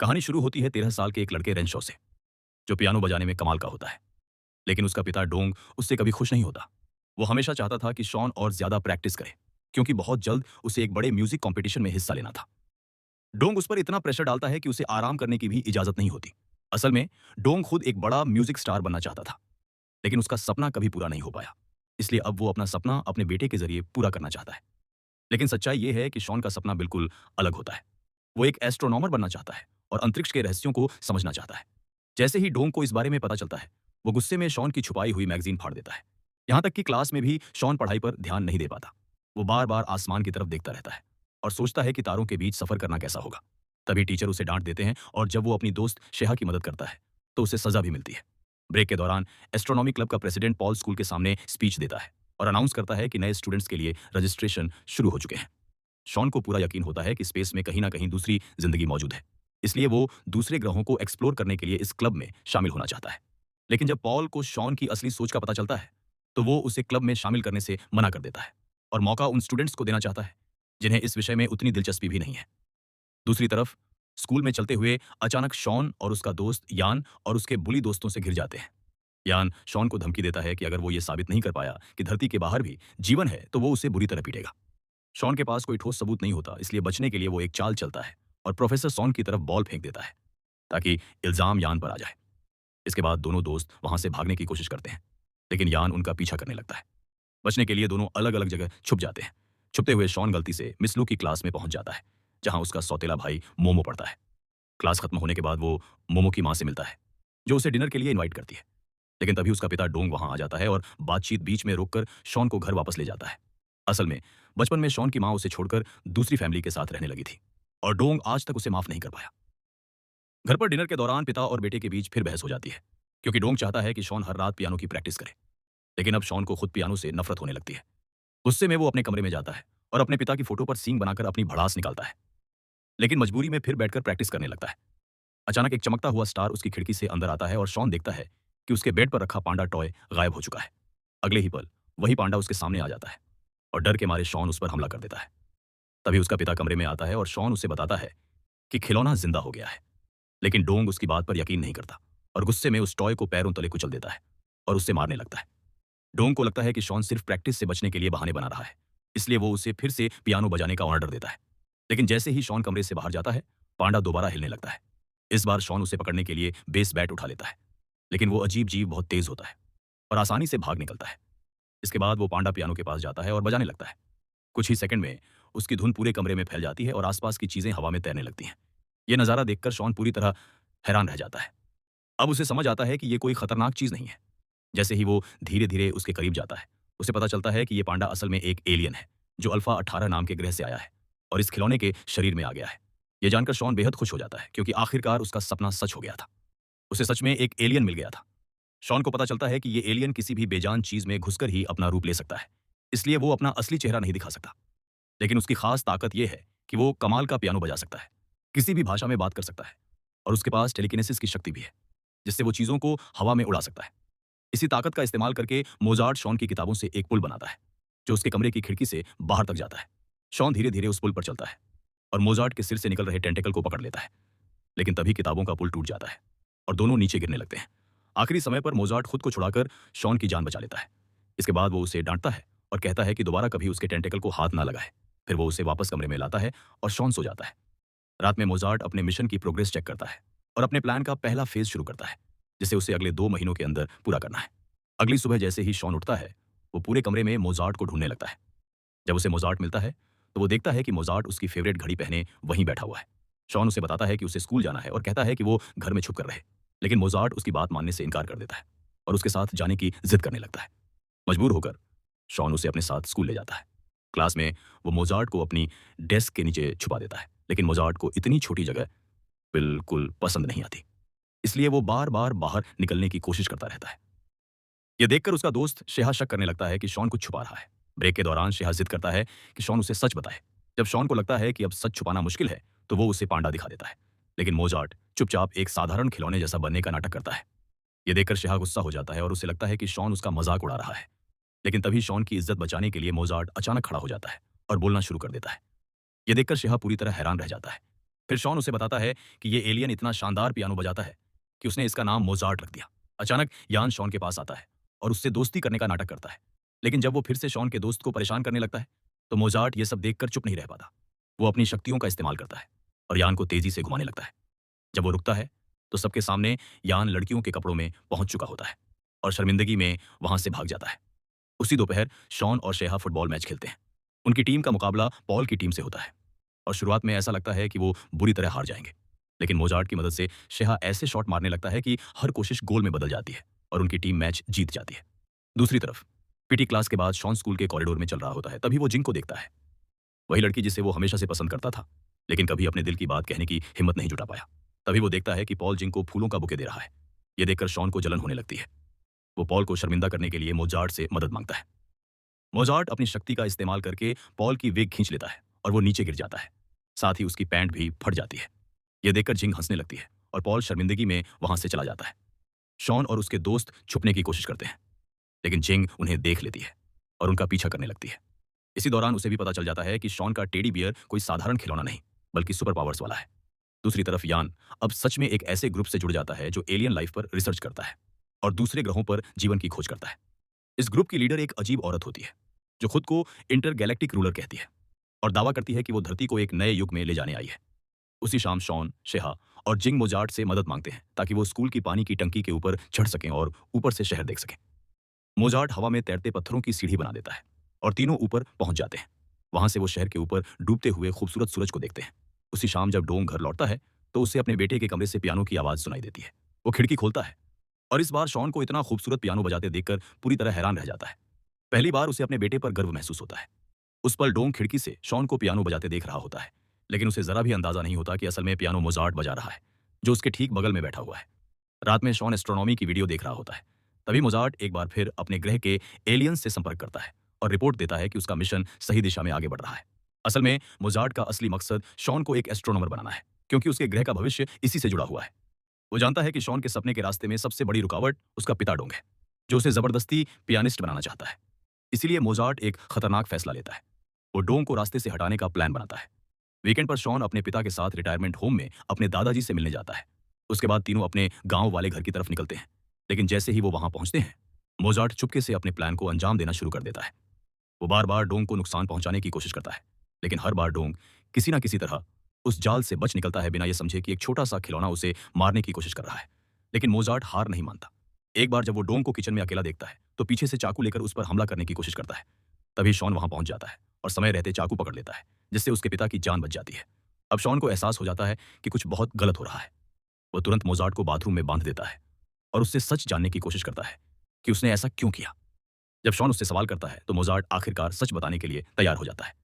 कहानी शुरू होती है 13 साल के एक लड़के रेंशो से, जो पियानो बजाने में कमाल का होता है। लेकिन उसका पिता डोंग उससे कभी खुश नहीं होता। वो हमेशा चाहता था कि शॉन और ज्यादा प्रैक्टिस करे, क्योंकि बहुत जल्द उसे एक बड़े म्यूजिक कंपटीशन में हिस्सा लेना था। डोंग उस पर इतना प्रेशर डालता है कि उसे आराम करने की भी इजाजत नहीं होती। असल में डोंग खुद एक बड़ा म्यूजिक स्टार बनना चाहता था, लेकिन उसका सपना कभी पूरा नहीं हो पाया। इसलिए अब वो अपना सपना अपने बेटे के जरिए पूरा करना चाहता है। लेकिन सच्चाई ये है कि शॉन का सपना बिल्कुल अलग होता है। वो एक एस्ट्रोनॉमर बनना चाहता है और अंतरिक्ष के रहस्यों को समझना चाहता है। जैसे ही डोंग को इस बारे में पता चलता है, वो गुस्से में शॉन की छुपाई हुई मैगजीन फाड़ देता है। यहाँ तक कि क्लास में भी शॉन पढ़ाई पर ध्यान नहीं दे पाता। वो बार बार आसमान की तरफ देखता रहता है और सोचता है कि तारों के बीच सफर करना कैसा होगा। तभी टीचर उसे डांट देते हैं और जब वो अपनी दोस्त शेहा की मदद करता है तो उसे सजा भी मिलती है। ब्रेक के दौरान एस्ट्रोनॉमी क्लब का प्रेसिडेंट पॉल स्कूल के सामने स्पीच देता है और अनाउंस करता है कि नए स्टूडेंट्स के लिए रजिस्ट्रेशन शुरू हो चुके हैं। शॉन को पूरा यकीन होता है कि स्पेस में कहीं ना कहीं दूसरी जिंदगी मौजूद है, इसलिए वो दूसरे ग्रहों को एक्सप्लोर करने के लिए इस क्लब में शामिल होना चाहता है। लेकिन जब पॉल को शॉन की असली सोच का पता चलता है, तो वो उसे क्लब में शामिल करने से मना कर देता है और मौका उन स्टूडेंट्स को देना चाहता है जिन्हें इस विषय में उतनी दिलचस्पी भी नहीं है। दूसरी तरफ स्कूल में चलते हुए अचानक शॉन और उसका दोस्त यान और उसके बुली दोस्तों से घिर जाते हैं। यान शॉन को धमकी देता है कि अगर वो ये साबित नहीं कर पाया कि धरती के बाहर भी जीवन है, तो वो उसे बुरी तरह पीटेगा। शॉन के पास कोई ठोस सबूत नहीं होता, इसलिए बचने के लिए वो एक चाल चलता है और प्रोफेसर सॉन की तरफ बॉल फेंक देता है ताकि इल्जाम यान पर आ जाए। इसके बाद दोनों दोस्त वहां से भागने की कोशिश करते हैं, लेकिन यान उनका पीछा करने लगता है। बचने के लिए दोनों अलग अलग जगह छुप जाते हैं। छुपते हुए शॉन गलती से मिस लू की क्लास में पहुंच जाता है, जहां उसका सौतेला भाई मोमो पढ़ता है। क्लास खत्म होने के बाद वो मोमो की मां से मिलता है, जो उसे डिनर के लिए इनवाइट करती है। लेकिन तभी उसका पिता डोंग वहां आ जाता है और बातचीत बीच में रोककर शॉन को घर वापस ले जाता है। असल में बचपन में शॉन की मां उसे छोड़कर दूसरी फैमिली के साथ रहने लगी थी और डोंग आज तक उसे माफ नहीं कर पाया। घर पर डिनर के दौरान पिता और बेटे के बीच फिर बहस हो जाती है, क्योंकि डोंग चाहता है कि शॉन हर रात पियानो की प्रैक्टिस करे। लेकिन अब शॉन को खुद पियानो से नफरत होने लगती है। गुस्से में वो अपने कमरे में जाता है और अपने पिता की फोटो पर सींग बनाकर अपनी भड़ास निकालता है, लेकिन मजबूरी में फिर बैठकर प्रैक्टिस करने लगता है। अचानक एक चमकता हुआ स्टार उसकी खिड़की से अंदर आता है और शॉन देखता है कि उसके बेड पर रखा पांडा टॉय गायब हो चुका है। अगले ही पल वही पांडा उसके सामने आ जाता है और डर के मारे शॉन उस पर हमला कर देता है। तभी उसका पिता कमरे में आता है और शॉन उसे बताता है कि खिलौना जिंदा हो गया है। लेकिन डोंग उसकी बात पर यकीन नहीं करता और गुस्से में उस टॉय को पैरों तले कुचल देता है और उससे मारने लगता है। डोंग को लगता है कि शॉन सिर्फ प्रैक्टिस से बचने के लिए बहाने बना रहा है, इसलिए वो उसे फिर से पियानो बजाने का ऑर्डर देता है। लेकिन जैसे ही शॉन कमरे से बाहर जाता है, पांडा दोबारा हिलने लगता है। इस बार शॉन उसे पकड़ने के लिए बेस बैट उठा लेता है, लेकिन वो अजीब जीव बहुत तेज होता है और आसानी से भाग निकलता है। इसके बाद वो पांडा पियानो के पास जाता है और बजाने लगता है। कुछ ही सेकंड में उसकी धुन पूरे कमरे में फैल जाती है और आसपास की चीजें हवा में तैरने लगती हैं। ये नजारा देखकर शॉन पूरी तरह हैरान रह जाता है। अब उसे समझ आता है कि ये कोई खतरनाक चीज नहीं है। जैसे ही वो धीरे धीरे उसके करीब जाता है, उसे पता चलता है कि ये पांडा असल में एक एलियन है, जो अल्फा 18 नाम के ग्रह से आया है और इस खिलौने के शरीर में आ गया है। ये जानकर शॉन बेहद खुश हो जाता है, क्योंकि आखिरकार उसका सपना सच हो गया था। उसे सच में एक एलियन मिल गया था। शॉन को पता चलता है कि ये एलियन किसी भी बेजान चीज में घुसकर ही अपना रूप ले सकता है, इसलिए वो अपना असली चेहरा नहीं दिखा सकता। लेकिन उसकी खास ताकत यह है कि वो कमाल का पियानो बजा सकता है, किसी भी भाषा में बात कर सकता है और उसके पास टेलीकिनेसिस की शक्ति भी है, जिससे वो चीजों को हवा में उड़ा सकता है। इसी ताकत का इस्तेमाल करके मोजार्ट शॉन की किताबों से एक पुल बनाता है, जो उसके कमरे की खिड़की से बाहर तक जाता है। शॉन धीरे धीरे उस पुल पर चलता है और मोजार्ट के सिर से निकल रहे टेंटेकल को पकड़ लेता है। लेकिन तभी किताबों का पुल टूट जाता है और दोनों नीचे गिरने लगते हैं। आखिरी समय पर मोजार्ट खुद को छुड़ाकर शॉन की जान बचा लेता है। इसके बाद वो उसे डांटता है और कहता है कि दोबारा कभी उसके टेंटेकल को हाथ ना लगाए। फिर वो उसे वापस कमरे में लाता है और शॉन सो जाता है। रात में मोजार्ट अपने मिशन की प्रोग्रेस चेक करता है और अपने प्लान का पहला फेज शुरू करता है, जिसे उसे अगले 2 महीनों के अंदर पूरा करना है। अगली सुबह जैसे ही शॉन उठता है, वो पूरे कमरे में मोजार्ट को ढूंढने लगता है। जब उसे मोजार्ट मिलता है, तो वो देखता है कि मोजार्ट उसकी फेवरेट घड़ी पहने वहीं बैठा हुआ है। शॉन उसे बताता है कि उसे स्कूल जाना है और कहता है कि वो घर में छुप कर रहे, लेकिन मोजार्ट उसकी बात मानने से इनकार कर देता है और उसके साथ जाने की जिद करने लगता है। मजबूर होकर शॉन उसे अपने साथ स्कूल ले जाता है। क्लास में वो मोजार्ट को अपनी डेस्क के नीचे छुपा देता है, लेकिन मोजार्ट को इतनी छोटी जगह बिल्कुल पसंद नहीं आती, इसलिए वो बार बार बाहर निकलने की कोशिश करता रहता है। यह देखकर उसका दोस्त शेहा शक करने लगता है कि शॉन कुछ छुपा रहा है। ब्रेक के दौरान शेहा जिद करता है कि शॉन उसे सच बताए। जब शॉन को लगता है कि अब सच छुपाना मुश्किल है, तो वो उसे पांडा दिखा देता है, लेकिन मोजार्ट चुपचाप एक साधारण खिलौने जैसा बनने का नाटक करता है। यह देखकर शेहा गुस्सा हो जाता है और उसे लगता है कि शॉन उसका मजाक उड़ा रहा है। लेकिन तभी शॉन की इज्जत बचाने के लिए मोजार्ट अचानक खड़ा हो जाता है और बोलना शुरू कर देता है। यह देखकर शेहा पूरी तरह हैरान रह जाता है। फिर शॉन उसे बताता है कि ये एलियन इतना शानदार पियानो बजाता है कि उसने इसका नाम मोजार्ट रख दिया। अचानक यान शॉन के पास आता है और उससे दोस्ती करने का नाटक करता है। लेकिन जब वो फिर से शॉन के दोस्त को परेशान करने लगता है, तो मोजार्ट ये सब देखकर चुप नहीं रह पाता। वो अपनी शक्तियों का इस्तेमाल करता है और यान को तेजी से घुमाने लगता है। जब वो रुकता है, तो सबके सामने यान लड़कियों के कपड़ों में पहुंच चुका होता है और शर्मिंदगी में वहां से भाग जाता है। उसी दोपहर शॉन और शेहा फुटबॉल मैच खेलते हैं। उनकी टीम का मुकाबला पॉल की टीम से होता है और शुरुआत में ऐसा लगता है कि वो बुरी तरह हार जाएंगे। लेकिन मोजार्ट की मदद से शेहा ऐसे शॉट मारने लगता है कि हर कोशिश गोल में बदल जाती है और उनकी टीम मैच जीत जाती है। दूसरी तरफ पीटी क्लास के बाद शॉन स्कूल के कॉरिडोर में चल रहा होता है। तभी वो जिंग को देखता है, वही लड़की जिसे वो हमेशा से पसंद करता था, लेकिन कभी अपने दिल की बात कहने की हिम्मत नहीं जुटा पाया। तभी वो देखता है कि पॉल जिंग को फूलों का बुके दे रहा है। ये देखकर शॉन को जलन होने लगती है। वो पॉल को शर्मिंदा करने के लिए मोजार्ट से मदद मांगता है। मोजार्ट अपनी शक्ति का इस्तेमाल करके पॉल की विग खींच लेता है और वो नीचे गिर जाता है। साथ ही उसकी पैंट भी फट जाती है। ये देखकर जिंग हंसने लगती है और पॉल शर्मिंदगी में वहां से चला जाता है। शॉन और उसके दोस्त छुपने की कोशिश करते हैं, लेकिन जिंग उन्हें देख लेती है और उनका पीछा करने लगती है। इसी दौरान उसे भी पता चल जाता है कि शॉन का टेडी बियर कोई साधारण खिलौना नहीं, बल्कि सुपर पावर्स वाला है। दूसरी तरफ यान अब सच में एक ऐसे ग्रुप से जुड़ जाता है जो एलियन लाइफ पर रिसर्च करता है और दूसरे ग्रहों पर जीवन की खोज करता है। इस ग्रुप की लीडर एक अजीब औरत होती है जो खुद को इंटरगैलेक्टिक रूलर कहती है और दावा करती है कि वो धरती को एक नए युग में ले जाने आई है। उसी शाम शॉन, शेहा और जिंग मोजार्ट से मदद मांगते हैं ताकि वो स्कूल की पानी की टंकी के ऊपर चढ़ सकें और ऊपर से शहर देख सकें। मोजार्ट हवा में तैरते पत्थरों की सीढ़ी बना देता है और तीनों ऊपर पहुंच जाते हैं। वहां से वो शहर के ऊपर डूबते हुए खूबसूरत सूरज को देखते हैं। उसी शाम जब डोंग घर लौटता है, तो उसे अपने बेटे के कमरे से पियानो की आवाज सुनाई देती है। वो खिड़की खोलता है और इस बार शॉन को इतना खूबसूरत पियानो बजाते देखकर पूरी तरह हैरान रह जाता है। पहली बार उसे अपने बेटे पर गर्व महसूस होता है। उस पल डोंग खिड़की से शॉन को पियानो बजाते देख रहा होता है, लेकिन उसे जरा भी अंदाजा नहीं होता कि असल में पियानो मोजार्ट बजा रहा है, जो उसके ठीक बगल में बैठा हुआ है। रात में शॉन एस्ट्रोनॉमी की वीडियो देख रहा होता है। तभी मोजार्ट एक बार फिर अपने ग्रह के एलियंस से संपर्क करता है और रिपोर्ट देता है कि उसका मिशन सही दिशा में आगे बढ़ रहा है। असल में मोजार्ट का असली मकसद शॉन को एक एस्ट्रोनॉमर बनाना है, क्योंकि उसके ग्रह का भविष्य इसी से जुड़ा हुआ है। वो जानता है कि शॉन के सपने के रास्ते में सबसे बड़ी रुकावट उसका पिता डोंग है, जो उसे जबरदस्ती पियानिस्ट बनाना चाहता है। इसीलिए मोजार्ट एक खतरनाक फैसला लेता है। वो डोंग को रास्ते से हटाने का प्लान बनाता है। वीकेंड पर शॉन अपने पिता के साथ रिटायरमेंट होम में अपने दादाजी से मिलने जाता है। उसके बाद तीनों अपने गांव वाले घर की तरफ निकलते हैं, लेकिन जैसे ही वो वहां पहुंचते हैं, मोजार्ट चुपके से अपने प्लान को अंजाम देना शुरू कर देता है। वो बार बार डोंग को नुकसान पहुंचाने की कोशिश करता है, लेकिन हर बार डोंग किसी ना किसी तरह उस जाल से बच निकलता है, बिना ये समझे कि एक छोटा सा खिलौना उसे मारने की कोशिश कर रहा है। लेकिन मोजार्ट हार नहीं मानता। एक बार जब वो डोंग को किचन में अकेला देखता है, तो पीछे से चाकू लेकर उस पर हमला करने की कोशिश करता है। तभी शॉन वहां पहुंच जाता है और समय रहते चाकू पकड़ लेता है, जिससे उसके पिता की जान बच जाती है। अब शॉन को एहसास हो जाता है कि कुछ बहुत गलत हो रहा है। वो तुरंत मोजार्ट को बाथरूम में बांध देता है और उससे सच जानने की कोशिश करता है कि उसने ऐसा क्यों किया। जब शॉन उससे सवाल करता है, तो मोजार्ट आखिरकार सच बताने के लिए तैयार हो जाता है।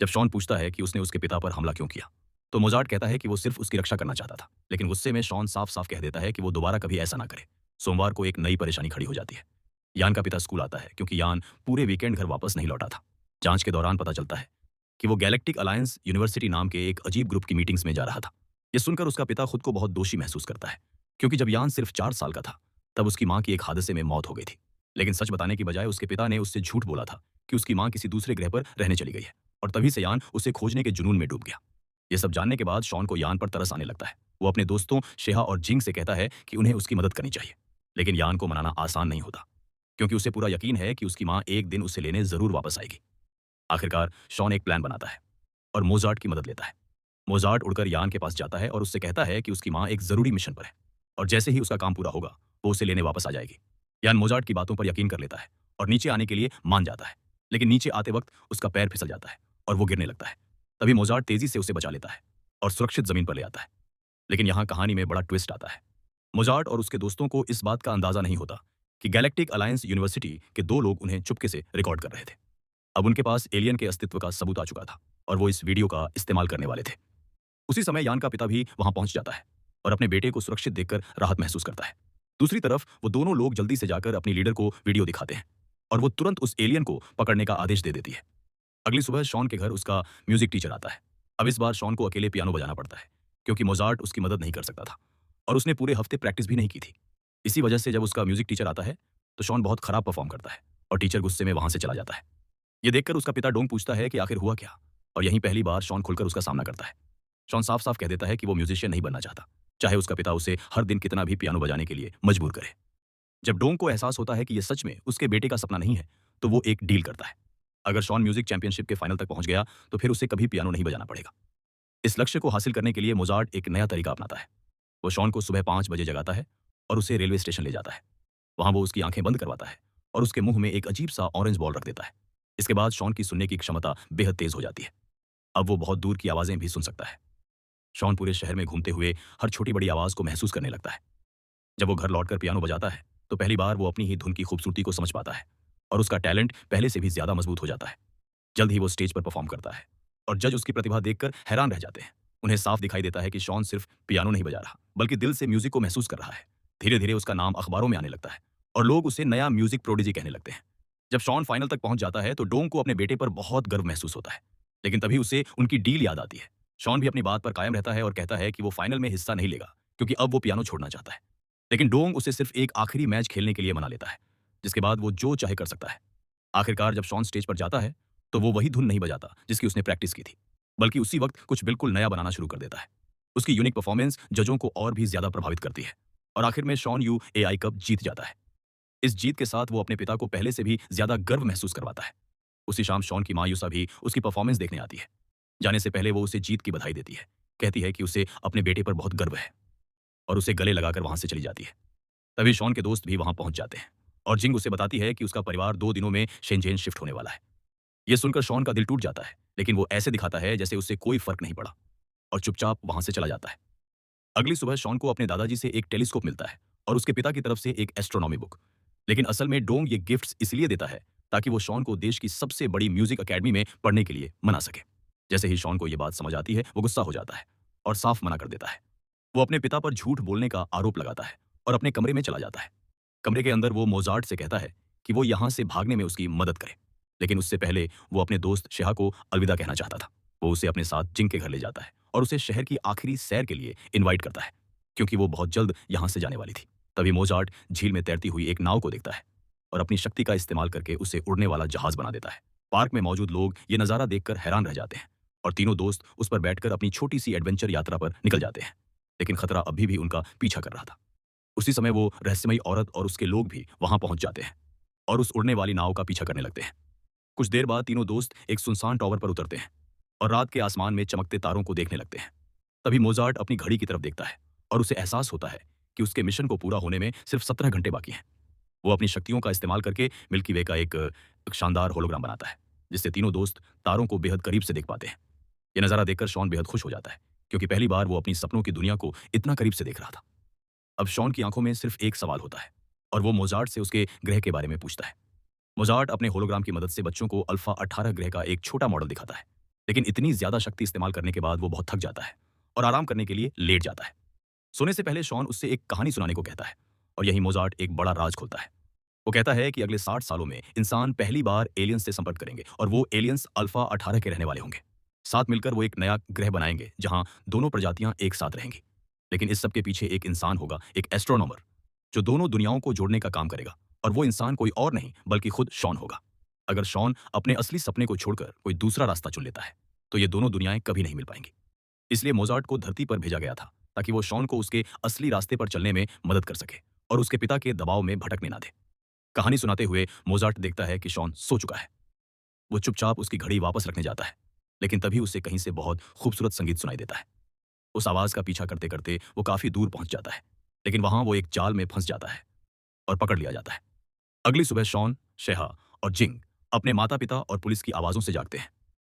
जब शॉन पूछता है कि उसने उसके पिता पर हमला क्यों किया, तो मोजार्ट कहता है कि वो सिर्फ उसकी रक्षा करना चाहता था। लेकिन गुस्से में शॉन साफ साफ कह देता है कि वो दोबारा कभी ऐसा ना करे। सोमवार को एक नई परेशानी खड़ी हो जाती है। यान का पिता स्कूल आता है, क्योंकि यान पूरे वीकेंड घर वापस नहीं लौटा था। जांच के दौरान पता चलता है कि वो गैलेक्टिक अलायंस यूनिवर्सिटी नाम के एक अजीब ग्रुप की मीटिंग्स में जा रहा था। ये सुनकर उसका पिता खुद को बहुत दोषी महसूस करता है, क्योंकि जब यान सिर्फ 4 साल का था, तब उसकी मां की एक हादसे में मौत हो गई थी। लेकिन सच बताने की बजाय उसके पिता ने उससे झूठ बोला था कि उसकी मां किसी दूसरे ग्रह पर रहने चली गई है, और तभी से यान उसे खोजने के जुनून में डूब गया। ये सब जानने के बाद शॉन को यान पर तरस आने लगता है। वो अपने दोस्तों शेहा और जिंग से कहता है कि उन्हें उसकी मदद करनी चाहिए, लेकिन यान को मनाना आसान नहीं होता, क्योंकि उसे पूरा यकीन है कि उसकी मां एक दिन उसे लेने जरूर वापस आएगी। आखिरकार शॉन एक प्लान बनाता है और मोजार्ट की मदद लेता है। मोजार्ट उड़कर यान के पास जाता है और उससे कहता है कि उसकी मां एक जरूरी मिशन पर है और जैसे ही उसका काम पूरा होगा, वो उसे लेने वापस आ जाएगी। यान मोजार्ट की बातों पर यकीन कर लेता है और नीचे आने के लिए मान जाता है, लेकिन नीचे आते वक्त उसका पैर फिसल जाता है और वो गिरने लगता है। तभी मोजार्ट तेजी से उसे बचा लेता है और सुरक्षित जमीन पर ले आता है। लेकिन यहाँ कहानी में बड़ा ट्विस्ट आता है। मोजार्ट और उसके दोस्तों को इस बात का अंदाजा नहीं होता कि गैलेक्टिक अलायंस यूनिवर्सिटी के 2 लोग उन्हें चुपके से रिकॉर्ड कर रहे थे। अब उनके पास एलियन के अस्तित्व का सबूत आ चुका था और वो इस वीडियो का इस्तेमाल करने वाले थे। उसी समय यान का पिता भी वहां पहुंच जाता है और अपने बेटे को सुरक्षित देखकर राहत महसूस करता है। दूसरी तरफ वो दोनों लोग जल्दी से जाकर अपनी लीडर को वीडियो दिखाते हैं और वो तुरंत उस एलियन को पकड़ने का आदेश दे देती है। अगली सुबह शॉन के घर उसका म्यूजिक टीचर आता है। अब इस बार शॉन को अकेले पियानो बजाना पड़ता है, क्योंकि मोजार्ट उसकी मदद नहीं कर सकता था और उसने पूरे हफ्ते प्रैक्टिस भी नहीं की थी। इसी वजह से जब उसका म्यूजिक टीचर आता है, तो शॉन बहुत खराब परफॉर्म करता है और टीचर गुस्से में वहां से चला जाता है। ये देखकर उसका पिता डोंग पूछता है कि आखिर हुआ क्या, और यहीं पहली बार शॉन खुलकर उसका सामना करता है। शॉन साफ साफ कह देता है कि वो म्यूजिशियन नहीं बनना चाहता, चाहे उसका पिता उसे हर दिन कितना भी पियानो बजाने के लिए मजबूर करे। जब डोंग को एहसास होता है कि ये सच में उसके बेटे का सपना नहीं है, तो वो एक डील करता है। अगर शॉन म्यूजिक चैंपियनशिप के फाइनल तक पहुंच गया तो फिर उसे कभी पियानो नहीं बजाना पड़ेगा। इस लक्ष्य को हासिल करने के लिए मोजार्ट एक नया तरीका अपनाता है। वो शॉन को सुबह 5 बजे जगाता है और उसे रेलवे स्टेशन ले जाता है। वहां वो उसकी आंखें बंद करवाता है और उसके मुंह में एक अजीब सा ऑरेंज बॉल रख देता है। इसके बाद शॉन की सुनने की क्षमता बेहद तेज हो जाती है। अब वो बहुत दूर की आवाजें भी सुन सकता है। शॉन पूरे शहर में घूमते हुए हर छोटी बड़ी आवाज को महसूस करने लगता है। जब वो घर लौटकर पियानो बजाता है तो पहली बार वो अपनी ही धुन की खूबसूरती को समझ पाता है और उसका टैलेंट पहले से भी ज्यादा मजबूत हो जाता है। जल्द ही वो स्टेज पर परफॉर्म करता है और जज उसकी प्रतिभा देखकर हैरान रह जाते हैं। उन्हें साफ दिखाई देता है कि शॉन सिर्फ पियानो नहीं बजा रहा, बल्कि दिल से म्यूजिक को महसूस कर रहा है। धीरे धीरे उसका नाम अखबारों में आने लगता है और लोग उसे नया म्यूजिक प्रोडिजी कहने लगते हैं। जब शॉन फाइनल तक पहुंच जाता है तो डोंग को अपने बेटे पर बहुत गर्व महसूस होता है, लेकिन तभी उसे उनकी डील याद आती है। शॉन भी अपनी बात पर कायम रहता है और कहता है कि वो फाइनल में हिस्सा नहीं लेगा, क्योंकि अब वो पियानो छोड़ना चाहता है। लेकिन डोंग उसे सिर्फ एक आखिरी मैच खेलने के लिए मना लेता है, जिसके बाद वो जो चाहे कर सकता है। आखिरकार जब शॉन स्टेज पर जाता है तो वो वही धुन नहीं बजाता जिसकी उसने प्रैक्टिस की थी, बल्कि उसी वक्त कुछ बिल्कुल नया बनाना शुरू कर देता है। उसकी यूनिक परफॉर्मेंस जजों को और भी ज्यादा प्रभावित करती है और आखिर में शॉन यू एआई कप जीत जाता है। इस जीत के साथ वो अपने पिता को पहले से भी ज्यादा गर्व महसूस करवाता है। उसी शाम शॉन की माँ यूसा भी उसकी परफॉर्मेंस देखने आती है। जाने से पहले वो उसे जीत की बधाई देती है, कहती है कि उसे अपने बेटे पर बहुत गर्व है और उसे गले लगाकर वहां से चली जाती है। तभी शॉन के दोस्त भी वहां पहुंच जाते हैं और जिंग उसे बताती है कि उसका परिवार 2 दिनों में शेनजेन शिफ्ट होने वाला है। ये सुनकर शॉन का दिल टूट जाता है, लेकिन वो ऐसे दिखाता है जैसे उससे कोई फर्क नहीं पड़ा और चुपचाप वहां से चला जाता है। अगली सुबह शॉन को अपने दादाजी से एक टेलीस्कोप मिलता है और उसके पिता की तरफ से एक एस्ट्रोनॉमी बुक। लेकिन असल में डोंग ये गिफ्ट्स इसलिए देता है ताकि वो शॉन को देश की सबसे बड़ी म्यूजिक अकेडमी में पढ़ने के लिए मना सके। जैसे ही शॉन को ये बात समझ आती है वो गुस्सा हो जाता है और साफ मना कर देता है। वो अपने पिता पर झूठ बोलने का आरोप लगाता है और अपने कमरे में चला जाता है। कमरे के अंदर वो मोजार्ट से कहता है कि वो यहाँ से भागने में उसकी मदद करे, लेकिन उससे पहले वो अपने दोस्त शेहा को अलविदा कहना चाहता था। वो उसे अपने साथ जिंग के घर ले जाता है और उसे शहर की आखिरी सैर के लिए इनवाइट करता है, क्योंकि वो बहुत जल्द यहाँ से जाने वाली थी। तभी मोजार्ट झील में तैरती हुई एक नाव को देखता है और अपनी शक्ति का इस्तेमाल करके उसे उड़ने वाला जहाज बना देता है। पार्क में मौजूद लोग ये नज़ारा देखकर हैरान रह जाते हैं और तीनों दोस्त उस पर बैठकर अपनी छोटी सी एडवेंचर यात्रा पर निकल जाते हैं। लेकिन खतरा अभी भी उनका पीछा कर रहा था। उसी समय वो रहस्यमयी औरत और उसके लोग भी वहां पहुंच जाते हैं और उस उड़ने वाली नाव का पीछा करने लगते हैं। कुछ देर बाद तीनों दोस्त एक सुनसान टावर पर उतरते हैं और रात के आसमान में चमकते तारों को देखने लगते हैं। तभी मोजार्ट अपनी घड़ी की तरफ देखता है और उसे एहसास होता है कि उसके मिशन को पूरा होने में सिर्फ 17 घंटे बाकी हैं। वो अपनी शक्तियों का इस्तेमाल करके मिल्की वे का एक शानदार होलोग्राम बनाता है, जिससे तीनों दोस्त तारों को बेहद करीब से देख पाते हैं। ये नज़ारा देखकर शॉन बेहद खुश हो जाता है, क्योंकि पहली बार वो अपनी सपनों की दुनिया को इतना करीब से देख रहा था। अब शॉन की आंखों में सिर्फ एक सवाल होता है और वो मोजार्ट से उसके ग्रह के बारे में पूछता है। मोजार्ट अपने होलोग्राम की मदद से बच्चों को अल्फा 18 ग्रह का एक छोटा मॉडल दिखाता है, लेकिन इतनी ज्यादा शक्ति इस्तेमाल करने के बाद वो बहुत थक जाता है और आराम करने के लिए लेट जाता है। सोने से पहले शॉन उससे एक कहानी सुनाने को कहता है और यही मोजार्ट एक बड़ा राज खोलता है। वो कहता है कि अगले 60 सालों में इंसान पहली बार एलियंस से संपर्क करेंगे और वो एलियंस अल्फा 18 के रहने वाले होंगे। साथ मिलकर वो एक नया ग्रह बनाएंगे जहां दोनों प्रजातियां एक साथ रहेंगी। लेकिन इस सब के पीछे एक इंसान होगा, एक एस्ट्रोनॉमर, जो दोनों दुनियाओं को जोड़ने का काम करेगा, और वो इंसान कोई और नहीं बल्कि खुद शॉन होगा। अगर शॉन अपने असली सपने को छोड़कर कोई दूसरा रास्ता चुन लेता है तो ये दोनों दुनियाएं कभी नहीं मिल पाएंगी। इसलिए मोजार्ट को धरती पर भेजा गया था ताकि वो शॉन को उसके असली रास्ते पर चलने में मदद कर सके और उसके पिता के दबाव में भटकने ना दे। कहानी सुनाते हुए मोजार्ट देखता है कि शॉन सो चुका है। वो चुपचाप उसकी घड़ी वापस रखने जाता है, लेकिन तभी उसे कहीं से बहुत खूबसूरत संगीत सुनाई देता है। उस आवाज का पीछा करते करते वो काफी दूर पहुंच जाता है, लेकिन वहां वो एक जाल में फंस जाता है और पकड़ लिया जाता है। अगली सुबह शॉन, शेहा और जिंग अपने माता पिता और पुलिस की आवाजों से जागते हैं,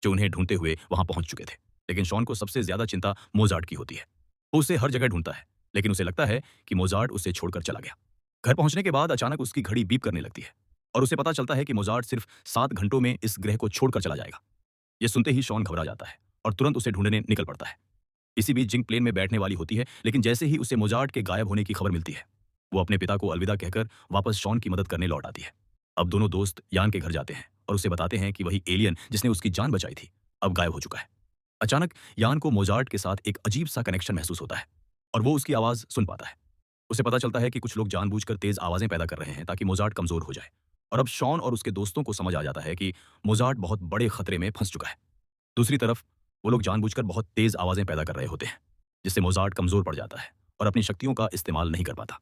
जो उन्हें ढूंढते हुए वहां पहुंच चुके थे। लेकिन शॉन को सबसे ज्यादा चिंता मोजार्ट की होती है। वो उसे हर जगह ढूंढता है, लेकिन उसे लगता है कि मोजार्ट उसे छोड़कर चला गया। घर पहुंचने के बाद अचानक उसकी घड़ी बीप करने लगती है और उसे पता चलता है कि मोजार्ट सिर्फ 7 घंटों में इस ग्रह को छोड़कर चला जाएगा। ये सुनते ही शॉन घबरा जाता है और तुरंत उसे ढूंढने निकल पड़ता है। इसी बीच जिंग प्लेन में बैठने वाली होती है, लेकिन जैसे ही उसे मोजार्ट के गायब होने की खबर मिलती है, वो अपने पिता को अलविदा कहकर वापस शॉन की मदद करने लौट आती है। अब दोनों दोस्त यान के घर जाते हैं और उसे बताते हैं कि वही एलियन जिसने उसकी जान बचाई थी अब गायब हो चुका है। अचानक यान को मोजार्ट के साथ एक अजीब सा कनेक्शन महसूस होता है और वो उसकी आवाज सुन पाता है। उसे पता चलता है कि कुछ लोग जानबूझकर तेज आवाजें पैदा कर रहे हैं ताकि मोजार्ट कमजोर हो जाए। और अब शॉन और उसके दोस्तों को समझ आ जाता है कि मोजार्ट बहुत बड़े खतरे में फंस चुका है। दूसरी तरफ वो लोग जानबूझकर बहुत तेज आवाजें पैदा कर रहे होते हैं, जिससे मोजार्ट कमजोर पड़ जाता है और अपनी शक्तियों का इस्तेमाल नहीं कर पाता।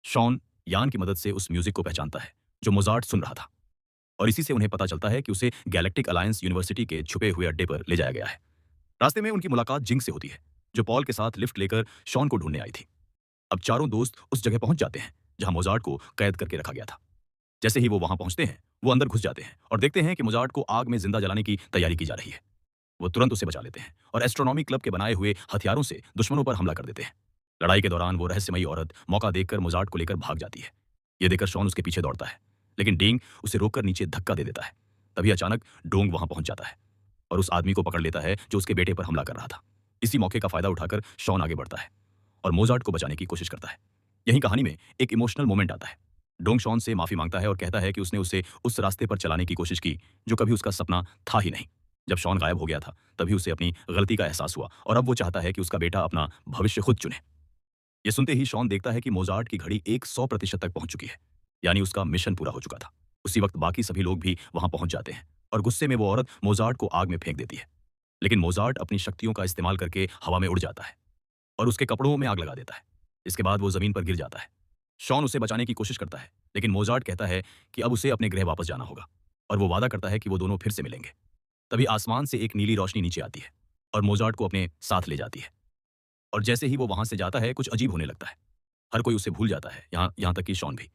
शॉन यान की मदद से उस म्यूजिक को पहचानता है जो मोजार्ट सुन रहा था, और इसी से उन्हें पता चलता है कि उसे गैलेक्टिक अलायंस यूनिवर्सिटी के छुपे हुए अड्डे पर ले जाया गया है। रास्ते में उनकी मुलाकात जिंक से होती है, जो पॉल के साथ लिफ्ट लेकर शॉन को ढूंढने आई थी। अब चारों दोस्त उस जगह पहुंच जाते हैं जहां मोजार्ट को कैद करके रखा गया था। जैसे ही वो वहां पहुंचते हैं, वो अंदर घुस जाते हैं और देखते हैं कि मोजार्ट को आग में जिंदा जलाने की तैयारी की जा रही है। वो तुरंत उसे बचा लेते हैं और एस्ट्रोनॉमी क्लब के बनाए हुए हथियारों से दुश्मनों पर हमला कर देते हैं। लड़ाई के दौरान वो रहस्यमयी औरत मौका देखकर मोजार्ट को लेकर भाग जाती है। ये देखकर शॉन उसके पीछे दौड़ता है, लेकिन डींग उसे रोककर नीचे धक्का दे देता है। तभी अचानक डोंग वहां पहुंच जाता है और उस आदमी को पकड़ लेता है जो उसके बेटे पर हमला कर रहा था। इसी मौके का फायदा उठाकर शॉन आगे बढ़ता है और मोजार्ट को बचाने की कोशिश करता है। यही कहानी में एक इमोशनल मोमेंट आता है। डोंग शॉन से माफी मांगता है और कहता है कि उसने उसे उस रास्ते पर चलाने की कोशिश की जो कभी उसका सपना था ही नहीं। जब शॉन गायब हो गया था, तभी उसे अपनी गलती का एहसास हुआ और अब वो चाहता है कि उसका बेटा अपना भविष्य खुद चुने। ये सुनते ही शॉन देखता है कि मोजार्ट की घड़ी 100% तक पहुंच चुकी है, यानी उसका मिशन पूरा हो चुका था। उसी वक्त बाकी सभी लोग भी वहां पहुंच जाते हैं और गुस्से में वो औरत मोजार्ट को आग में फेंक देती है। लेकिन मोजार्ट अपनी शक्तियों का इस्तेमाल करके हवा में उड़ जाता है और उसके कपड़ों में आग लगा देता है। इसके बाद वो जमीन पर गिर जाता है। शॉन उसे बचाने की कोशिश करता है, लेकिन मोजार्ट कहता है कि अब उसे अपने ग्रह वापस जाना होगा और वो वादा करता है कि वो दोनों फिर से मिलेंगे। तभी आसमान से एक नीली रोशनी नीचे आती है और मोजार्ट को अपने साथ ले जाती है। और जैसे ही वो वहां से जाता है, कुछ अजीब होने लगता है। हर कोई उसे भूल जाता है, यहाँ तक कि शॉन भी।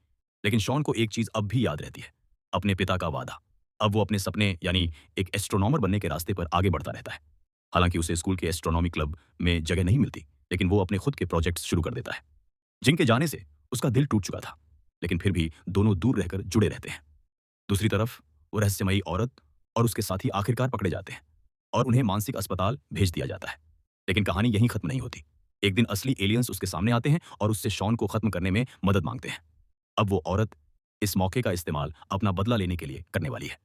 लेकिन शॉन को एक चीज अब भी याद रहती है, अपने पिता का वादा। अब वो अपने सपने यानी एक एस्ट्रोनॉमर बनने के रास्ते पर आगे बढ़ता रहता है। हालांकि उसे स्कूल के एस्ट्रोनॉमी क्लब में जगह नहीं मिलती, लेकिन वो अपने खुद के प्रोजेक्ट्स शुरू कर देता है। जिनके जाने से उसका दिल टूट चुका था, लेकिन फिर भी दोनों दूर रहकर जुड़े रहते हैं। दूसरी तरफ वो रहस्यमयी औरत और उसके साथी आखिरकार पकड़े जाते हैं और उन्हें मानसिक अस्पताल भेज दिया जाता है। लेकिन कहानी यहीं खत्म नहीं होती। एक दिन असली एलियंस उसके सामने आते हैं और उससे शॉन को खत्म करने में मदद मांगते हैं। अब वो औरत इस मौके का इस्तेमाल अपना बदला लेने के लिए करने वाली है।